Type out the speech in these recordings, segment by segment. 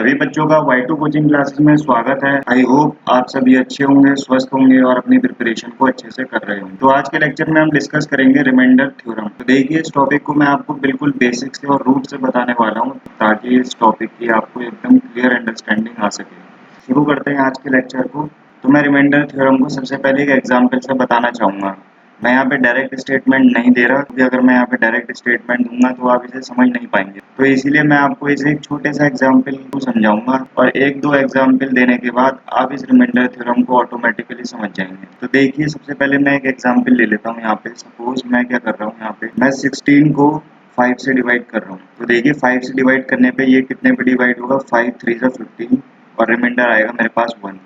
सभी बच्चों का Y2 कोचिंग क्लासेस में स्वागत है। आई होप आप सभी अच्छे होंगे, स्वस्थ होंगे और अपनी प्रिपरेशन को अच्छे से कर रहे होंगे। तो आज के लेक्चर में हम डिस्कस करेंगे रिमाइंडर थ्योरम। तो देखिए, इस टॉपिक को मैं आपको बिल्कुल बेसिक से और रूट से बताने वाला हूँ ताकि इस टॉपिक की आपको एकदम क्लियर अंडरस्टैंडिंग आ सके। शुरू करते हैं आज के लेक्चर को। तो मैं रिमाइंडर थ्योरम को सबसे पहले एक एग्जाम्पल से बताना चाहूँगा। मैं यहाँ पे डायरेक्ट स्टेटमेंट नहीं दे रहा, क्योंकि अगर मैं यहाँ पे डायरेक्ट स्टेटमेंट दूंगा तो आप इसे समझ नहीं पाएंगे। तो इसीलिए मैं आपको इसे एक छोटे सा एग्जाम्पल को समझाऊंगा और एक दो एग्जाम्पल देने के बाद आप इस रिमाइंडर थ्योरम को ऑटोमेटिकली समझ जाएंगे। तो देखिए, सबसे पहले मैं एक एग्जाम्पल ले लेता हूँ। यहाँ पे सपोज मैं क्या कर रहा हूँ, यहाँ पे मैं 16 को 5 से डिवाइड कर रहा हूँ। तो देखिए, 5 से डिवाइड करने पे ये कितने पे डिवाइड होगा, 5 3 से 15 और रिमाइंडर आएगा मेरे पास 1।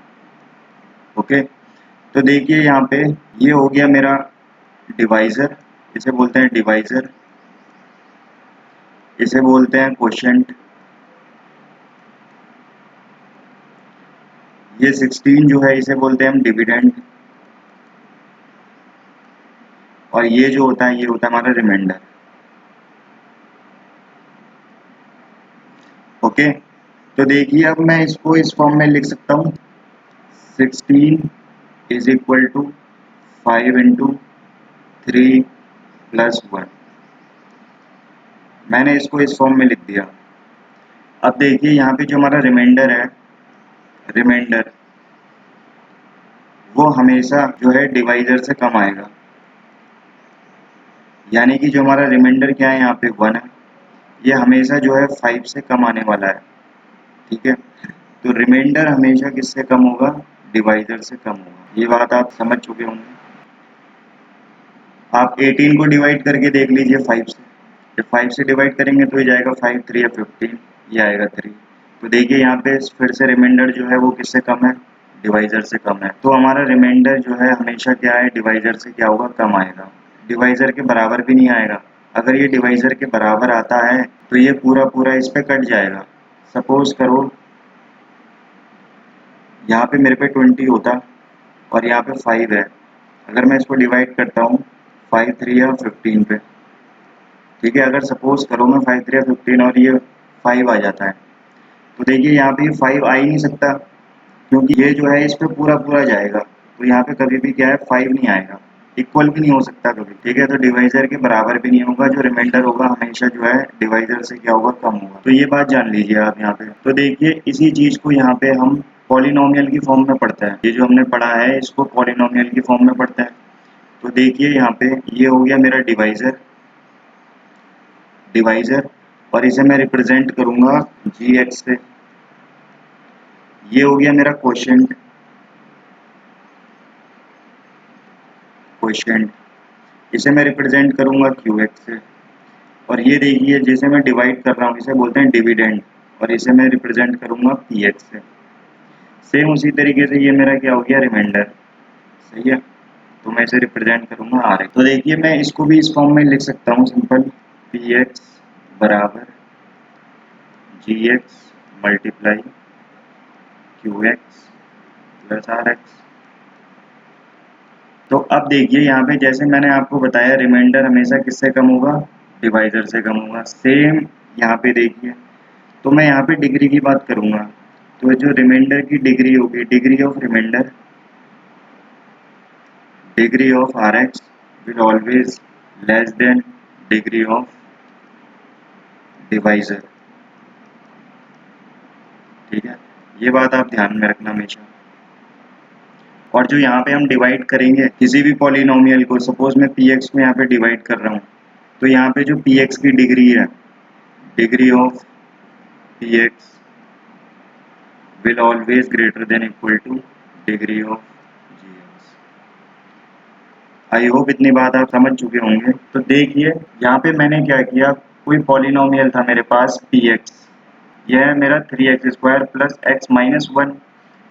ओके, तो देखिए यहाँ पे ये हो गया मेरा डिवाइजर, इसे बोलते हैं डिवाइजर, इसे बोलते हैं क्वोशिएंट। ये 16 जो है इसे बोलते हैं हम डिविडेंड, और ये जो होता है ये होता है हमारा रिमाइंडर। ओके, तो देखिए अब मैं इसको इस फॉर्म में लिख सकता हूँ, 16 is equal to 5 into 3 plus 1। मैंने इसको इस फॉर्म में लिख दिया। अब देखिए यहाँ पे जो हमारा रिमाइंडर है, रिमाइंडर वो हमेशा जो है डिवाइजर से कम आएगा। यानी कि जो हमारा रिमाइंडर क्या है, यहाँ पे 1 है, ये हमेशा जो है 5 से कम आने वाला है। ठीक है, तो रिमाइंडर हमेशा किससे कम होगा, डिवाइजर से कम होगा। ये बात आप समझ चुके होंगे। आप 18 को डिवाइड करके देख लीजिए 5 से। जब 5 से डिवाइड करेंगे तो ये जाएगा 5 3 या 15, ये आएगा 3। तो देखिए यहाँ पे फिर से रिमाइंडर जो है वो किससे कम है, डिवाइजर से कम है। तो हमारा रिमाइंडर जो है हमेशा क्या है, डिवाइजर से क्या होगा, कम आएगा। डिवाइजर के बराबर भी नहीं आएगा। अगर ये डिवाइजर के बराबर आता है तो ये पूरा पूरा इस पे कट जाएगा। सपोज करो यहाँ पे मेरे पे 20 होता और यहाँ पे 5 है। अगर मैं इसको डिवाइड करता हूँ 5 3 या 15 पे, ठीक है, अगर सपोज करो मैं 5 3 या 15 और ये 5 आ जाता है, तो देखिए यहाँ पे 5 आ ही नहीं सकता, क्योंकि ये जो है इस पे पूरा पूरा जाएगा। तो यहाँ पे कभी भी क्या है, 5 नहीं आएगा, इक्वल भी नहीं हो सकता कभी। ठीक है, तो डिवाइजर के बराबर भी नहीं होगा। जो रिमाइंडर होगा हमेशा जो है डिवाइजर से क्या होगा, कम होगा। तो ये बात जान लीजिए आप यहाँ पे। तो देखिए इसी चीज को यहाँ पे हम पॉलिनोमियल की फॉर्म में पढ़ते हैं। ये जो हमने पढ़ा है इसको पॉलिनोमियल की फॉर्म में पढ़ते हैं। तो देखिए यहाँ पे ये हो गया मेरा डिवाइजर, डिवाइजर, और इसे मैं रिप्रेजेंट करूंगा gx से। ये हो गया मेरा क्वोशिएंट, क्वोशिएंट, इसे मैं रिप्रेजेंट करूंगा qx से। और ये देखिए जिसे मैं डिवाइड कर रहा हूँ इसे बोलते हैं डिविडेंड, और इसे मैं रिप्रेजेंट करूंगा px से। सेम उसी तरीके से ये मेरा क्या हो गया, रिमाइंडर। सही है, तो मैं इसे रिप्रेजेंट करूंगा rx। तो देखिए मैं इसको भी इस फॉर्म में लिख सकता हूँ, सिंपल, px बराबर gx multiply qx plus rx। तो अब देखिए यहाँ पे जैसे मैंने आपको बताया रिमाइंडर हमेशा किससे कम होगा, डिवाइजर से कम होगा। सेम यहाँ पे देखिए, तो मैं यहाँ पे डिग्री की बात करूंगा। तो जो रिमाइंडर की डिग्री होगी, degree of remainder, degree of R X will always less than degree of divisor. ठीक है, ये बात आप ध्यान में रखना हमेशा। और जो यहाँ पे हम डिवाइड करेंगे किसी भी पॉलिनोमियल को, सपोज मैं px को यहाँ पे डिवाइड कर रहा हूँ, तो यहाँ पे जो px की डिग्री है, degree of px will always greater than equal to degree of gx। I hope इतनी बात आप समझ चुके होंगे। तो देखिए यहाँ पे मैंने क्या किया, कोई पॉलिनोमियल था मेरे पास px, यह है मेरा 3x square plus x minus 1।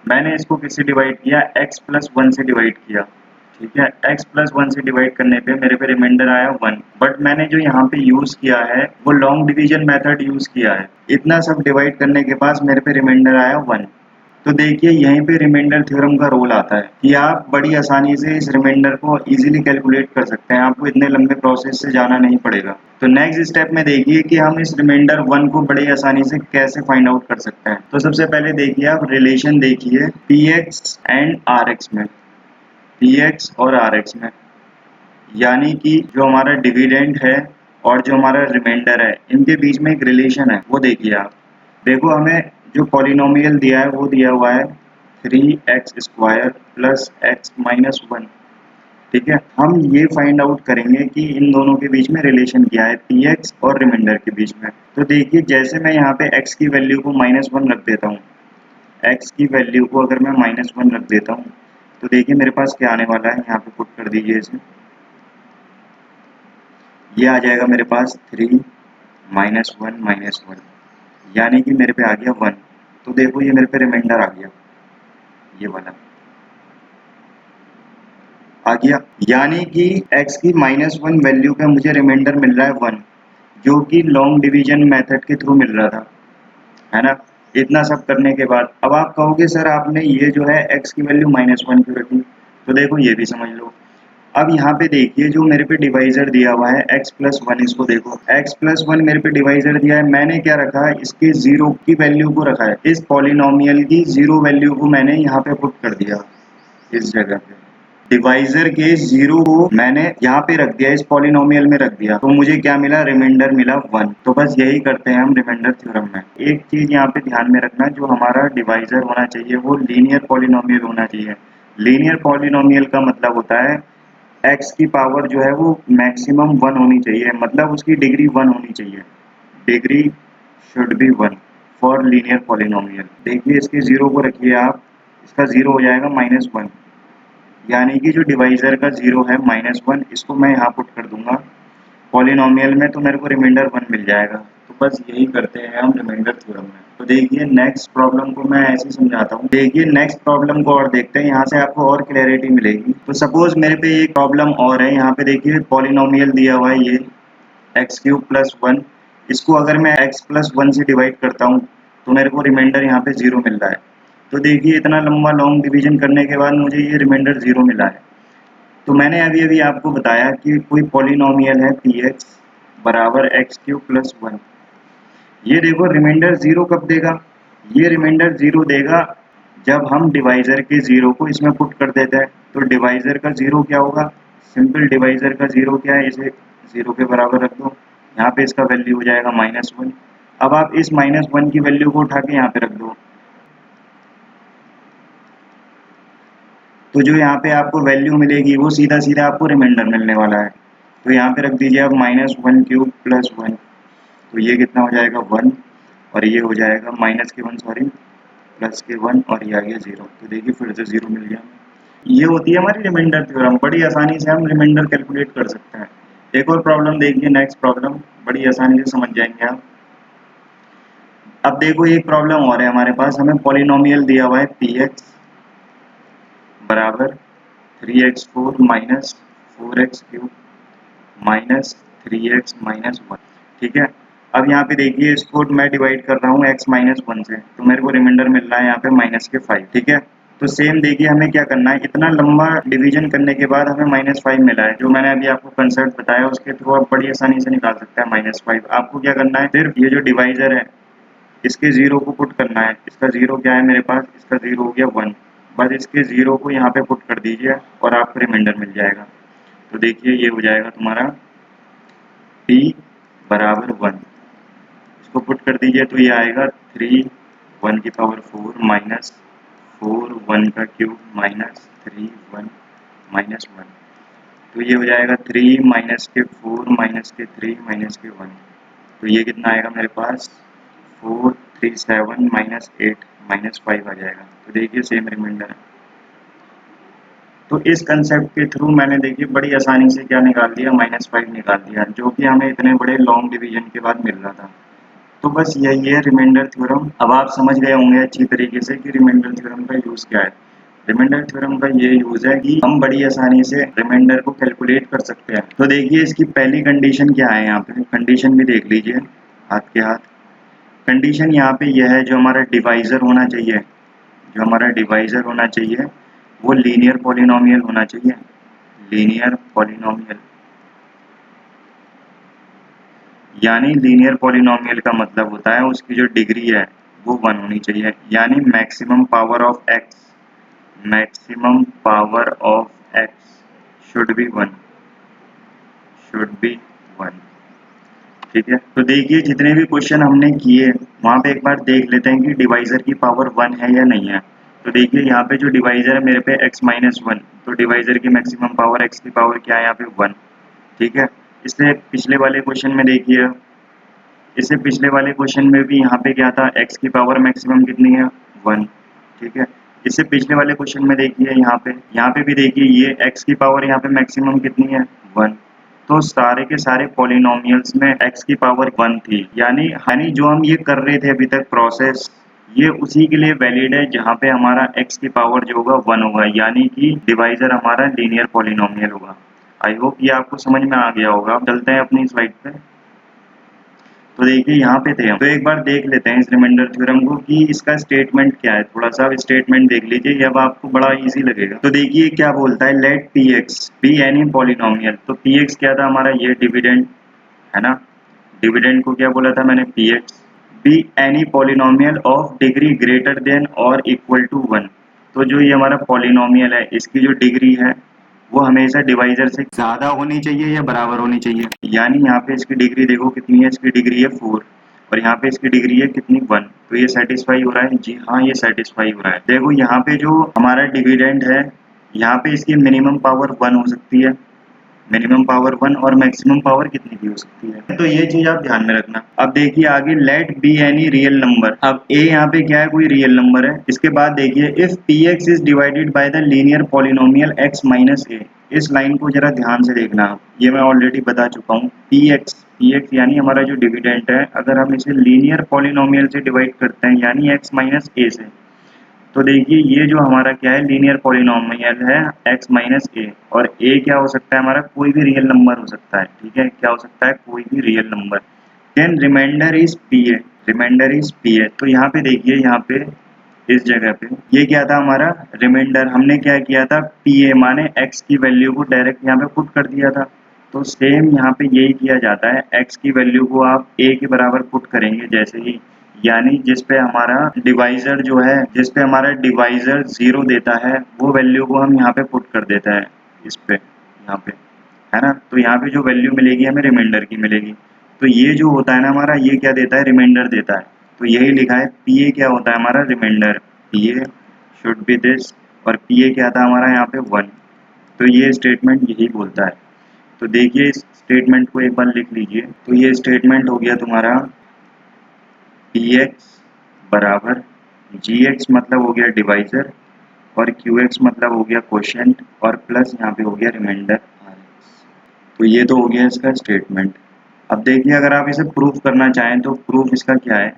मैंने इसको किससे डिवाइड किया, x प्लस 1 से डिवाइड किया। ठीक है, x प्लस 1 से डिवाइड करने पे मेरे पे रिमाइंडर आया 1। बट मैंने जो यहाँ पे यूज किया है वो लॉन्ग डिवीजन मेथड यूज किया है। इतना सब डिवाइड करने के पास मेरे पे रिमाइंडर आया 1। तो देखिए यहीं पे रिमाइंडर थ्योरम का रोल आता है कि आप बड़ी आसानी से इस रिमाइंडर को इजीली कैलकुलेट कर सकते हैं, आपको इतने लंबे प्रोसेस से जाना नहीं पड़ेगा। तो नेक्स्ट स्टेप में देखिए कि हम इस रिमाइंडर 1 को बड़ी आसानी से कैसे फाइंड आउट कर सकते हैं। तो सबसे पहले देखिए आप रिलेशन देखिए px एंड rx में, px और rx में, यानी कि जो हमारा डिविडेंड है और जो हमारा रिमाइंडर है इनके बीच में एक रिलेशन है, वो देखिए आप। देखो हमें जो पॉलिनोमियल दिया है वो दिया हुआ है 3x² प्लस x माइनस 1। ठीक है, हम ये फाइंड आउट करेंगे कि इन दोनों के बीच में रिलेशन क्या है, px और रिमाइंडर के बीच में। तो देखिए जैसे मैं यहाँ पे x की वैल्यू को -1 रख देता हूँ, x की वैल्यू को अगर मैं -1 रख देता हूँ तो देखिए मेरे पास क्या आने वाला है, यहाँ पे पुट कर दीजिए इसे। ये आ जाएगा मेरे पास 3 -1 यानी कि मेरे पे आ गया 1। तो देखो ये मेरे पे रिमाइंडर आ गया, ये वाला आ गया, यानी कि x की -1 वैल्यू पे मुझे रिमाइंडर मिल रहा है 1, जो कि लॉन्ग डिवीजन मेथड के थ्रू मिल रहा था, है ना। इतना सब करने के बाद अब आप कहोगे सर आपने ये जो है x की वैल्यू -1 क्यों रखी, तो देखो ये भी समझ लो। अब यहाँ पे देखिए जो मेरे पे डिवाइजर दिया हुआ है x+1, इसको देखो x+1 मेरे पे डिवाइजर दिया है, मैंने क्या रखा है, इसके 0 की वैल्यू को रखा है, इस पॉलिनोमियल की 0 वैल्यू को मैंने यहाँ पे पुट कर दिया, इस जगह पे डिवाइजर के 0 को मैंने यहाँ पे रख दिया, इस पॉलिनोमियल में रख दिया, तो मुझे क्या मिला, रिमाइंडर मिला 1। तो बस यही करते हैं हम रिमाइंडर थ्योरम में। एक चीज यहाँ पे ध्यान में रखना, जो हमारा डिवाइजर होना चाहिए वो लीनियर पॉलिनोमियल होना चाहिए। लीनियर पॉलिनोमियल का मतलब होता है x की पावर जो है वो मैक्सिमम 1 होनी चाहिए, मतलब उसकी डिग्री 1 होनी चाहिए, degree should be 1 for linear polynomial. देखिए इसके 0 को रखिए आप, इसका 0 हो जाएगा -1, यानी कि जो डिवाइजर का 0 है -1, इसको मैं यहाँ पुट कर दूंगा पॉलिनोमियल में, तो मेरे को रिमाइंडर 1 मिल जाएगा। तो बस यही करते हैं हम रिमाइंडर थ्योरम में। तो देखिए नेक्स्ट प्रॉब्लम को मैं ऐसे ही समझाता हूँ। देखिए नेक्स्ट प्रॉब्लम को और देखते हैं, यहाँ से आपको और क्लैरिटी मिलेगी। तो सपोज मेरे पे एक प्रॉब्लम और है, यहाँ पे देखिए पॉलिनोमियल दिया हुआ है ये x³ + 1, इसको अगर मैं x+1 से डिवाइड करता हूँ तो मेरे को रिमाइंडर यहाँ पे 0 मिल रहा है। तो देखिए इतना लंबा लॉन्ग डिवीजन करने के बाद मुझे ये रिमाइंडर 0 मिला है। तो मैंने अभी आपको बताया कि कोई पॉलिनोमियल है px बराबर x³ + 1। ये देखो रिमाइंडर 0 कब देगा, ये रिमाइंडर 0 देगा जब हम डिवाइजर के 0 को इसमें पुट कर देते हैं। तो डिवाइजर का 0 क्या होगा, सिंपल डिवाइजर का 0 क्या है, इसे 0 के बराबर रख दो, यहाँ पे इसका वैल्यू हो जाएगा -1। अब आप इस -1 की वैल्यू को उठा के यहाँ पे रख दो, तो जो यहाँ पे आपको वैल्यू मिलेगी वो सीधा सीधा आपको रिमाइंडर मिलने वाला है। तो यहाँ पे रख दीजिए आप -1³ + 1, तो ये कितना हो जाएगा 1, और ये हो जाएगा -1 सॉरी +1, और ये आ गया 0। तो देखिए फिर से 0 मिल गया। ये होती है हमारी रिमाइंडर थ्योरम, बड़ी आसानी से हम रिमाइंडर कैलकुलेट कर सकते हैं। एक और प्रॉब्लम देखिए, नेक्स्ट प्रॉब्लम बड़ी आसानी से समझ जाएंगे आप। अब देखो एक प्रॉब्लम और है हमारे पास, हमें पॉलिनोमियल दिया हुआ है px बराबर 3x4 - 4x³ -3x - 1। ठीक है, अब यहाँ पे देखिए इसको मैं डिवाइड कर रहा हूँ x-1 से, तो मेरे को रिमाइंडर मिल रहा है यहाँ पे -5। ठीक है, तो सेम देखिए हमें क्या करना है, इतना लंबा डिवीजन करने के बाद हमें -5 मिला है, जो मैंने अभी आपको कंसेप्ट बताया उसके थ्रू आप बड़ी आसानी से निकाल सकते हैं -5। आपको क्या करना है, सिर्फ ये जो डिवाइजर है इसके 0 को पुट करना है, इसका 0 क्या है मेरे पास, इसका 0 हो गया 1, बस इसके 0 को यहाँ पे पुट कर दीजिए और आपको रिमाइंडर मिल जाएगा। तो देखिए ये हो जाएगा तुम्हारा t बराबर 1, इसको पुट कर दीजिए तो ये आएगा 3 1 की पावर 4 माइनस 4 1 का क्यूब माइनस 3 1 -1। तो ये हो जाएगा 3 -4 -3 -1। तो ये कितना आएगा मेरे पास 4 3 7 -8 -5 आ जाएगा। तो देखिए सेम रिमाइंडर है। तो इस कंसेप्ट के थ्रू मैंने देखिए बड़ी आसानी से क्या निकाल दिया, -5 निकाल दिया, जो कि हमें इतने बड़े लॉन्ग डिवीजन के बाद मिल रहा था। तो बस यही है रिमाइंडर थ्योरम। अब आप समझ गए होंगे अच्छी तरीके से कि रिमाइंडर थ्योरम का यूज़ क्या है। रिमाइंडर थ्योरम का ये यूज़ है कि हम बड़ी आसानी से रिमाइंडर को कैलकुलेट कर सकते हैं। तो देखिए इसकी पहली कंडीशन क्या है, यहाँ पे कंडीशन भी देख लीजिए हाथ के हाथ। कंडीशन यहाँ पे यह है, जो हमारा डिवाइजर होना चाहिए जो हमारा डिवाइजर होना चाहिए वो लीनियर पॉलिनोमियल होना चाहिए, लीनियर पॉलिनोमियल। यानी लीनियर पॉलिनोमियल का मतलब होता है उसकी जो डिग्री है वो 1 होनी चाहिए, यानी maximum power of x, maximum power of x should be 1, should be 1। ठीक है, तो देखिए जितने भी क्वेश्चन हमने किए वहाँ पे एक बार देख लेते हैं कि डिवाइजर की पावर 1 है या नहीं है। तो देखिए यहाँ पे जो डिवाइजर है मेरे पे x-1, तो डिवाइजर की मैक्सिमम पावर x की पावर क्या है यहाँ पे 1। ठीक है, इससे पिछले वाले क्वेश्चन में देखिए, इससे पिछले वाले क्वेश्चन में भी यहाँ पे क्या था, x की पावर मैक्सिमम कितनी है 1। ठीक है, इससे पिछले वाले क्वेश्चन में देखिए यहाँ पे भी देखिए ये x की पावर यहाँ पे मैक्सिमम कितनी है 1। तो सारे के सारे पॉलिनोमियल्स में x की पावर 1 थी, यानी जो हम ये कर रहे थे अभी तक प्रोसेस, ये उसी के लिए वैलिड है जहाँ पे हमारा x की पावर जो होगा 1 होगा, यानी कि डिवाइजर हमारा लीनियर पॉलिनोमियल होगा। आई होप ये आपको समझ में आ गया होगा। अब चलते हैं अपनी स्लाइड पे। तो देखिए यहाँ पे थे हम, तो एक बार देख लेते हैं इस रिमाइंडर थ्योरम को कि इसका स्टेटमेंट क्या है। थोड़ा सा स्टेटमेंट देख लीजिए, ये अब आपको बड़ा इजी लगेगा। तो देखिए क्या बोलता है, let P X be any polynomial. तो पी एक्स क्या था हमारा, ये डिविडेंड है ना, डिविडेंड को क्या बोला था मैंने, P X. Be any polynomial of degree greater than और इक्वल टू 1। तो जो ये हमारा पॉलिनोमियल है इसकी जो डिग्री है वो हमेशा डिवाइजर से ज्यादा होनी चाहिए या बराबर होनी चाहिए। यानी यहाँ पे इसकी डिग्री देखो कितनी है, इसकी डिग्री है 4 और यहाँ पे इसकी डिग्री है कितनी 1। तो ये सेटिस्फाई हो रहा है, जी हाँ ये सेटिस्फाई हो रहा है। देखो यहाँ पे जो हमारा डिविडेंड है यहाँ पे इसकी मिनिमम पावर 1 हो सकती है, मिनिमम पावर 1, और मैक्सिमम पावर कितनी की हो सकती है। तो ये चीज आप ध्यान में रखना। अब देखिए आगे, let be any real number. अब a यहाँ पे क्या है, कोई रियल नंबर है। इसके बाद देखिए, if px is divided by the linear polynomial x minus a। इस लाइन को जरा ध्यान से देखना, ये मैं ऑलरेडी बता चुका हूँ। px यानी हमारा जो डिविडेंड है, अगर हम इसे लीनियर पॉलिनोमियल से डिवाइड करते हैं यानी x माइनस a से, तो देखिए ये जो हमारा क्या है, लीनियर पॉलिनोमियल है x माइनस ए, और a क्या हो सकता है हमारा, कोई भी रियल नंबर हो सकता है। ठीक है, क्या हो सकता है, कोई भी real number. Then remainder is P A, remainder is P A. तो यहाँ पे देखिए, यहाँ पे इस जगह पे ये क्या था हमारा रिमाइंडर, हमने क्या किया था, पी ए माने x की वैल्यू को डायरेक्ट यहाँ पे पुट कर दिया था। तो सेम यहाँ पे यही किया जाता है, x की वैल्यू को आप a के बराबर पुट करेंगे जैसे ही, यानी जिस पे हमारा डिवाइजर जो है, जिस पे हमारा डिवाइजर 0 देता है वो वैल्यू को हम यहाँ पे पुट कर देता है इस पे, यहाँ पे है ना। तो यहाँ पे जो वैल्यू मिलेगी हमें रिमाइंडर की मिलेगी। तो ये जो होता है ना हमारा, ये क्या देता है, रिमाइंडर देता है। तो यही लिखा है, पी ए क्या होता है हमारा, remainder. P A should be this, और पी ए क्या था हमारा यहाँ पे 1। तो ये स्टेटमेंट यही बोलता है। तो देखिए इस स्टेटमेंट को एक बार लिख लीजिए। तो ये स्टेटमेंट हो गया तुम्हारा, पी एक्स बराबर जी एक्स मतलब हो गया डिवाइजर, और क्यू एक्स मतलब हो गया क्वोशिएंट, और प्लस यहाँ पे हो गया रिमाइंडर आर एक्स। तो ये तो हो गया इसका स्टेटमेंट। अब देखिए अगर आप इसे प्रूफ करना चाहें तो प्रूफ इसका क्या है,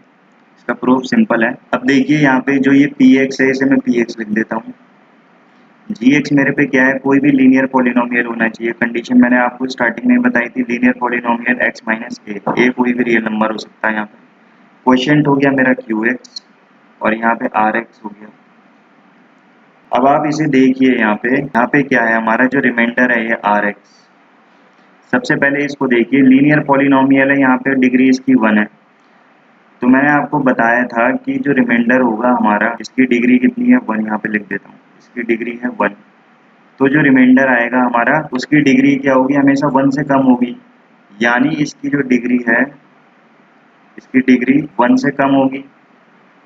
इसका प्रूफ सिंपल है। अब देखिए यहाँ पे जो ये पी एक्स है, इसे मैं पी एक्स लिख देता हूँ। जी एक्स मेरे पे क्या है, कोई भी लीनियर पॉलिनोमियल होना चाहिए। कंडीशन मैंने आपको स्टार्टिंग में बताई थी, लीनियर पॉलिनोमियल एक्स माइनस ए कोई भी रियल नंबर हो सकता है यहाँ पे। क्वोशिएंट हो गया मेरा क्यू एक्स, और यहाँ पे आर एक्स हो गया। अब आप इसे देखिए, यहाँ पे क्या है हमारा जो रिमाइंडर है ये आर एक्स। सबसे पहले इसको देखिए, लीनियर पॉलिनोमियल है, यहाँ पे डिग्री इसकी 1 है। तो मैंने आपको बताया था कि जो रिमाइंडर होगा हमारा, इसकी डिग्री कितनी है 1, यहाँ पे लिख देता हूँ, इसकी डिग्री है 1। तो जो रिमाइंडर आएगा हमारा, उसकी डिग्री क्या होगी, हमेशा 1 से कम होगी। यानी इसकी जो डिग्री है, इसकी डिग्री 1 से कम होगी,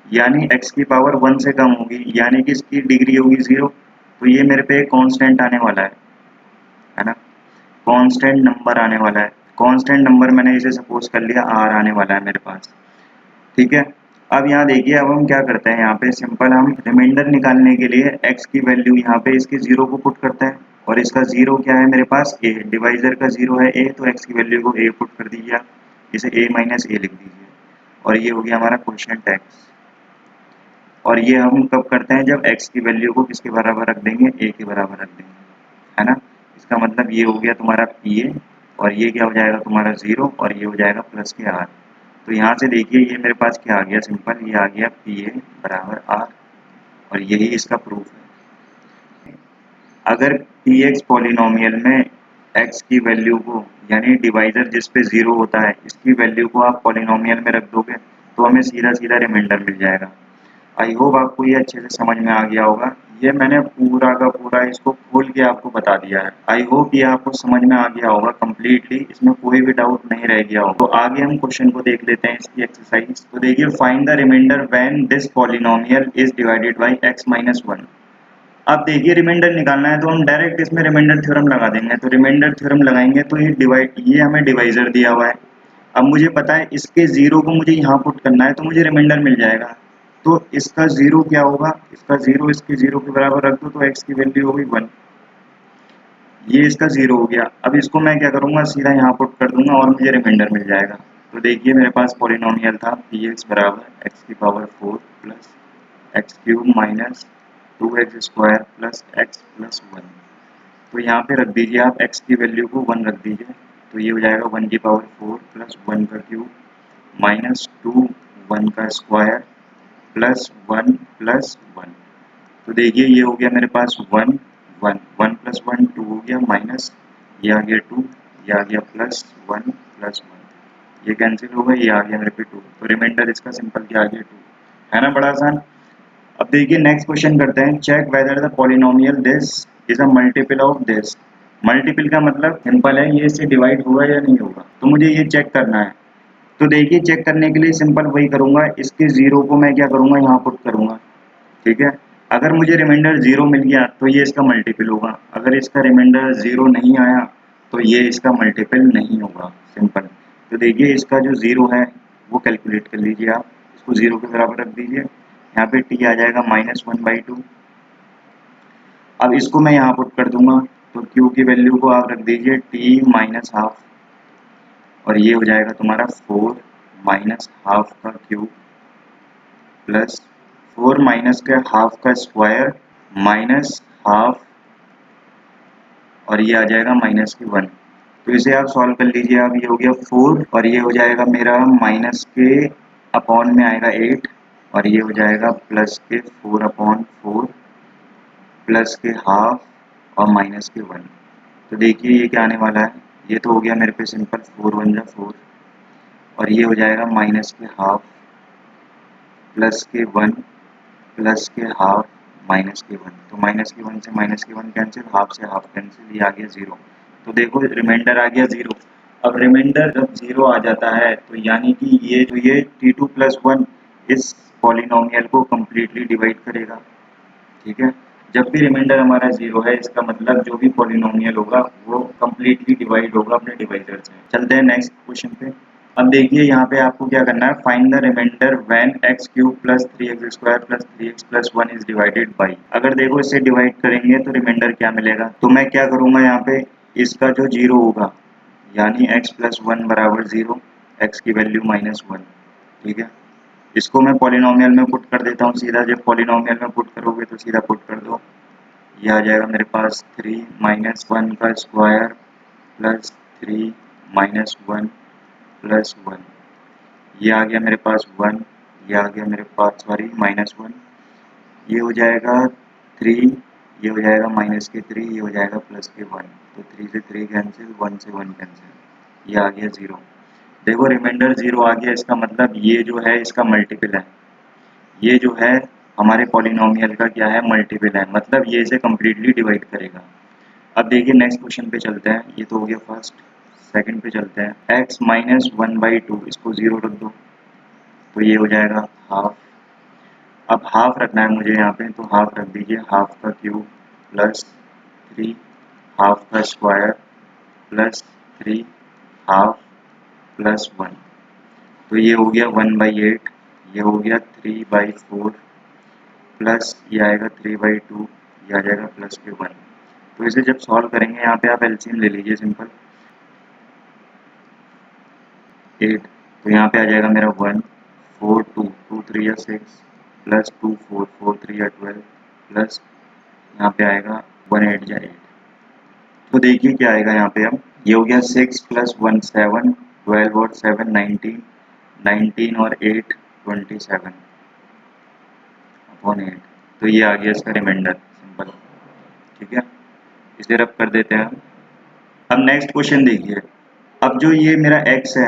यानी x की पावर 1 से कम होगी, यानी कि इसकी डिग्री होगी 0। तो ये मेरे पे एक कांस्टेंट आने वाला है ना, कांस्टेंट नंबर आने वाला है। कांस्टेंट नंबर मैंने इसे सपोज कर लिया r आने वाला है मेरे पास। ठीक है, अब यहाँ देखिए, अब हम क्या करते हैं, यहाँ पे सिंपल हम रिमाइंडर निकालने के लिए x की वैल्यू यहाँ पे इसके 0 को पुट करते हैं, और इसका 0 क्या है मेरे पास, a, डिवाइजर का 0 है a, तो x की वैल्यू को a पुट कर दीजिए, इसे a माइनस a लिख दीजिए, और ये हो गया हमारा क्वोशिएंट x। और ये हम कब करते हैं, जब x की वैल्यू को किसके बराबर रख देंगे, a के बराबर रख देंगे, है ना। इसका मतलब ये हो गया तुम्हारा पी ए, और ये क्या हो जाएगा तुम्हारा 0, और ये हो जाएगा प्लस के आर। तो यहाँ से देखिए ये मेरे पास क्या आ गया, सिंपल ये आ गया पी ए बराबर आर। और यही इसका प्रूफ है। अगर px पॉलिनोमियल में x की वैल्यू को, यानी डिवाइजर जिस पे 0 होता है, इसकी वैल्यू को आप पॉलिनोमियल में रख दोगे तो हमें सीधा सीधा रिमाइंडर मिल जाएगा। आई होप आपको ये अच्छे से समझ में आ गया होगा। ये मैंने पूरा का पूरा इसको खोल के आपको बता दिया है। आई होप ये आपको समझ में आ गया होगा कम्प्लीटली, इसमें कोई भी डाउट नहीं रह गया होगा। तो आगे हम क्वेश्चन को देख लेते हैं, इसकी एक्सरसाइज। तो देखिए, find the remainder when this polynomial is divided by x-1। अब देखिए, रिमाइंडर निकालना है तो हम डायरेक्ट इसमें रिमाइंडर थ्योरम लगा देंगे। तो रिमाइंडर थ्योरम लगाएंगे तो ये हमें डिवाइजर दिया हुआ है। अब मुझे पता है इसके 0 को मुझे यहाँ पुट करना है तो मुझे रिमाइंडर मिल जाएगा। तो इसका 0 क्या होगा, इसका 0 इसके 0 के बराबर रख दो तो x की वैल्यू होगी 1। ये इसका 0 हो गया। अब इसको मैं क्या करूँगा, सीधा यहाँ पुट कर दूंगा और मुझे रिमाइंडर मिल जाएगा। तो देखिए, मेरे पास पॉलिनोमियल था px बराबर x की power 4 plus x cube minus 2x square plus x plus 1। तो यहाँ पे रख दीजिए आप x की वैल्यू को 1 रख दीजिए। तो ये हो जाएगा 1 की पावर 4 प्लस 1 का क्यूब माइनस 2 1 का स्क्वायर प्लस 1 प्लस 1। तो देखिए, ये हो गया मेरे पास 1 1 1 प्लस 1 2 हो गया, माइनस ये आ गया 2, ये आ गया प्लस 1 प्लस 1। ये कैंसिल होगा, ये आ गया मेरे पे 2। तो रिमाइंडर इसका सिंपल क्या आ गया 2, है ना, बड़ा आसान। अब देखिए, नेक्स्ट क्वेश्चन करते हैं। Check whether the polynomial this is a multiple of this. Multiple का मतलब सिंपल है, ये इससे डिवाइड होगा या नहीं होगा, तो मुझे ये चेक करना है। तो देखिए, चेक करने के लिए सिंपल वही करूंगा, इसके 0 को मैं क्या करूंगा, यहाँ पुट करूंगा। ठीक है, अगर मुझे रिमाइंडर 0 मिल गया तो ये इसका मल्टीपल होगा। अगर इसका रिमाइंडर 0 नहीं आया तो ये इसका मल्टीपल नहीं होगा, सिंपल। तो देखिए, इसका जो 0 है वो कैलकुलेट कर लीजिए आप, इसको 0 के बराबर रख दीजिए। यहाँ पे t आ जाएगा -1/2। अब इसको मैं यहाँ पुट कर दूंगा, तो q की वैल्यू को आप रख दीजिए t माइनस हाफ, और ये हो जाएगा तुम्हारा 4 माइनस हाफ का क्यूब प्लस 4 माइनस के हाफ का स्क्वायर माइनस हाफ, और ये आ जाएगा माइनस की 1। तो इसे आप सॉल्व कर लीजिए। अब ये हो गया 4 और ये हो जाएगा मेरा माइनस के अपॉन में आएगा 8, और ये हो जाएगा प्लस के 4/4 प्लस के हाफ और माइनस के 1। तो देखिए, ये क्या आने वाला है, ये तो हो गया मेरे पे सिंपल 4 1 जा 4, और ये हो जाएगा माइनस के हाफ प्लस के 1 प्लस के हाफ माइनस के 1। तो माइनस के 1 से माइनस के 1 कैंसिल, हाफ से हाफ कैंसिल, ये आ गया 0। तो देखो, रिमाइंडर आ गया 0। अब रिमाइंडर जब 0 आ जाता है तो यानी कि ये t2 प्लस 1 इस पॉलिनोमियल को कम्प्लीटली डिवाइड करेगा। ठीक है, जब भी रिमाइंडर हमारा 0 है, इसका मतलब जो भी पॉलिनोमियल होगा वो कम्प्लीटली डिवाइड होगा अपने डिवाइजर से। चलते हैं नेक्स्ट क्वेश्चन पे। अब देखिए, यहाँ पे आपको क्या करना है, find the remainder when x cube plus 3x square plus 3x plus 1 is divided by. अगर देखो, इसे डिवाइड करेंगे तो रिमाइंडर क्या मिलेगा, तो मैं क्या करूँगा, यहाँ पे इसका जो 0 होगा, यानी x प्लस 1 बराबर 0, x की वैल्यू -1। ठीक है, इसको मैं पॉलिनोमियल में पुट कर देता हूँ सीधा। जब पॉलिनोमियल में पुट करोगे तो सीधा पुट कर दो, ये आ जाएगा मेरे पास 3 माइनस 1 का स्क्वायर प्लस 3 माइनस 1 प्लस 1। ये आ गया मेरे पास 1, ये आ गया मेरे पास सॉरी -1, ये हो जाएगा 3, ये हो जाएगा माइनस के 3, ये हो जाएगा प्लस के 1। तो 3 से 3 कैंसिल, 1 से 1 कैंसिल, ये आ गया 0। देखो, रिमाइंडर 0 आ गया, इसका मतलब ये जो है इसका मल्टीपल है। ये जो है हमारे पॉलिनोमियल का क्या है, मल्टीपल है, मतलब ये इसे कम्प्लीटली डिवाइड करेगा। अब देखिए, नेक्स्ट क्वेश्चन पे चलते हैं। ये तो हो गया फर्स्ट। सेकंड पे चलते हैं। x माइनस 1/2, इसको 0 रख दो, तो ये हो जाएगा हाफ। अब हाफ रखना है मुझे यहाँ पे, तो हाफ रख दीजिए, हाफ का क्यूब प्लस 3 हाफ का स्क्वायर प्लस 3 हाफ प्लस 1। तो ये हो गया 1/8, ये हो गया 3/4 प्लस ये आएगा 3/2, ये आ जाएगा प्लस के 1। तो इसे जब सॉल्व करेंगे, यहाँ पे आप एलसीएम ले लीजिए सिंपल, 8। तो यहाँ पे आ जाएगा मेरा 1 4 2 2 3 या 6 प्लस 2 4 4 3 या 12 प्लस यहाँ पे आएगा 1 8 या 8। तो देखिए क्या आएगा यहाँ पे। अब ये हो गया 6 प्लस 1 7, 12 और 7 19, 19 और 8 27/8। तो ये आ गया इसका रिमाइंडर सिंपल। ठीक है, इसे रब कर देते हैं हम। अब नेक्स्ट क्वेश्चन देखिए। अब जो ये मेरा x है,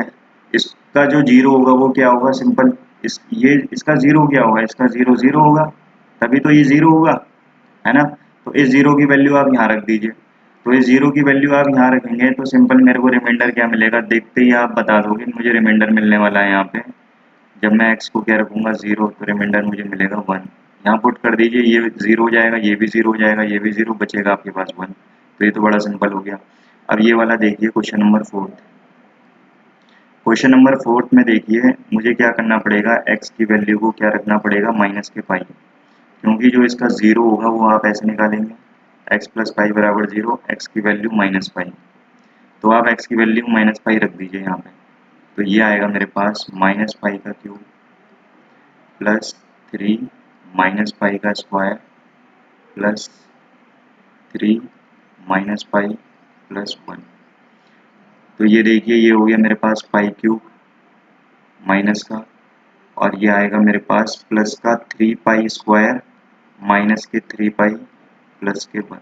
इसका जो जीरो होगा वो क्या होगा, सिंपल इसका जीरो क्या होगा, इसका जीरो जीरो होगा, तभी तो ये जीरो होगा, है ना। तो इस जीरो की वैल्यू आप यहाँ रख दीजिए। तो इस जीरो की वैल्यू आप यहाँ रखेंगे तो सिंपल मेरे को रिमाइंडर क्या मिलेगा, देखते ही आप बता दोगे मुझे रिमाइंडर मिलने वाला है यहाँ पे। जब मैं x को क्या रखूंगा जीरो, तो रिमाइंडर मुझे मिलेगा 1। यहाँ पुट कर दीजिए, ये जीरो हो जाएगा, ये भी जीरो हो जाएगा, ये भी जीरो, बचेगा आपके पास 1। तो ये तो बड़ा सिंपल हो गया। अब ये वाला देखिए क्वेश्चन नंबर 4। क्वेश्चन नंबर 4 में देखिए मुझे क्या करना पड़ेगा, x की वैल्यू को क्या रखना पड़ेगा, माइनस के पाई, क्योंकि जो इसका जीरो होगा वो आप ऐसे निकालेंगे, x प्लस पाई बराबर जीरो, x की वैल्यू माइनस पाई। तो आप x की वैल्यू माइनस पाई रख दीजिए यहाँ पे। तो ये आएगा मेरे पास माइनस पाई का क्यूब प्लस 3 माइनस पाई का square plus 3 minus pi plus 1। तो ये देखिए ये हो गया मेरे पास पाई क्यूब माइनस का, और ये आएगा मेरे पास प्लस का 3 पाई स्क्वायर माइनस के 3 पाई प्लस के 1।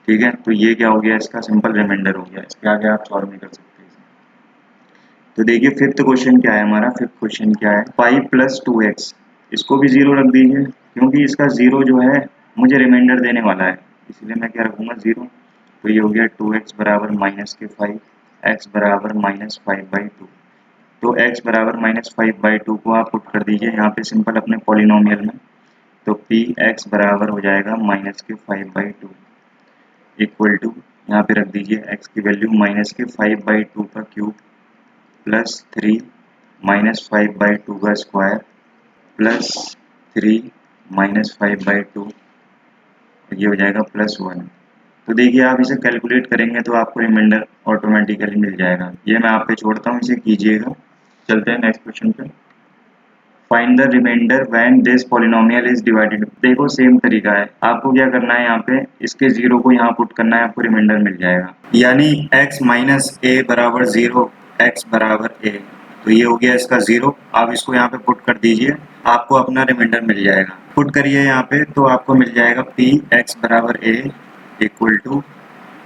ठीक है, तो ये क्या हो गया, इसका सिंपल रिमाइंडर हो गया। इसके आगे आप सॉल्व नहीं कर सकते इसे। तो देखिए फिफ्थ क्वेश्चन क्या है हमारा, फिफ्थ क्वेश्चन क्या है, पाई प्लस 2x, इसको भी जीरो रख दीजिए, क्योंकि इसका जीरो जो है मुझे रिमाइंडर देने वाला है, इसलिए मैं क्या रखूंगा, जीरो। तो ये हो गया 2x बराबर माइनस के 5, x बराबर माइनस 5/2। तो x बराबर माइनस 5/2 को आप पुट कर दीजिए यहाँ पे सिंपल अपने पॉलिनोमियल में। तो पी एक्स बराबर हो जाएगा माइनस के 5/2 इक्वल टू, यहाँ पे रख दीजिए x की वैल्यू माइनस के 5/2 का क्यूब प्लस 3 माइनस 5/2 का स्क्वायर प्लस 3 माइनस 5/2, ये हो जाएगा प्लस 1। तो देखिए आप इसे कैलकुलेट करेंगे तो आपको रिमाइंडर ऑटोमेटिकली मिल जाएगा। ये मैं आप पे छोड़ता हूँ, इसे कीजिएगा। चलते हैं नेक्स्ट क्वेश्चन पे। Find the remainder when this polynomial is divided. देखो सेम तरीका है, आपको क्या करना है, यहाँ पे इसके जीरो को यहाँ पुट करना है, आपको रिमाइंडर मिल जाएगा। यानी x माइनस ए बराबर जीरो, x बराबर ए। तो ये हो गया इसका जीरो, आप इसको यहाँ पे पुट कर दीजिए, आपको अपना रिमाइंडर मिल जाएगा। पुट करिए यहाँ पे तो आपको मिल जाएगा पी एक्स बराबर ए इक्वल टू,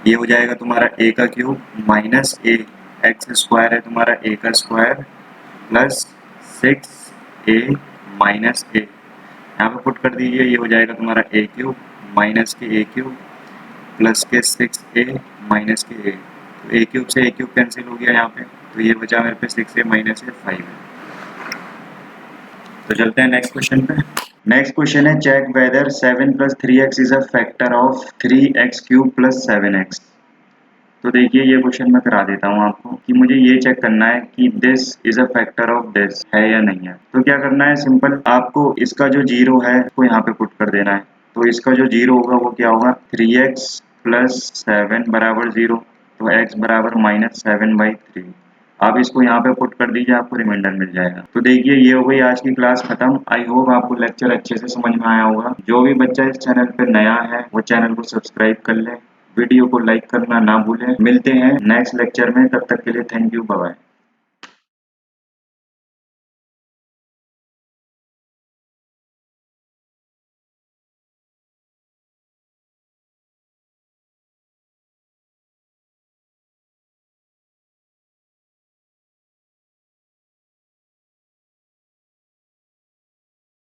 ये हो जाएगा तुम्हारा a का क्यूब माइनस ए, एक्स स्क्वायर है तुम्हारा a का स्क्वायर प्लस 6a माइनस ए, यहाँ पे पुट कर दीजिए, ये हो जाएगा तुम्हारा a क्यूब माइनस के a क्यूब प्लस के 6a माइनस के a। तो a क्यूब से a क्यूब कैंसिल हो गया यहाँ पे, तो ये बचा मेरे पे 6a माइनस a 5 है। तो चलते हैं नेक्स्ट क्वेश्चन पे। नेक्स्ट क्वेश्चन है, check whether 7 plus 3x is a factor of 3x cube plus 7x। तो देखिए ये क्वेश्चन मैं करा देता हूँ आपको कि मुझे ये चेक करना है कि this is a factor of this है या नहीं है। तो क्या करना है, सिंपल आपको इसका जो जीरो है वो यहाँ पे पुट कर देना है। तो इसका जो जीरो होगा वो क्या होगा, 3x प्लस 7 बराबर जीरो, तो x बराबर माइनस 7/3। आप इसको यहाँ पे पुट कर दीजिए, आपको रिमाइंडर मिल जाएगा। तो देखिए ये हो गई आज की क्लास खत्म। आई होप आपको लेक्चर अच्छे से समझ में आया होगा। जो भी बच्चा इस चैनल पे नया है वो चैनल को सब्सक्राइब कर ले, वीडियो को लाइक करना ना भूलें। मिलते हैं नेक्स्ट लेक्चर में, तब तक के लिए थैंक यू, बाय बाय।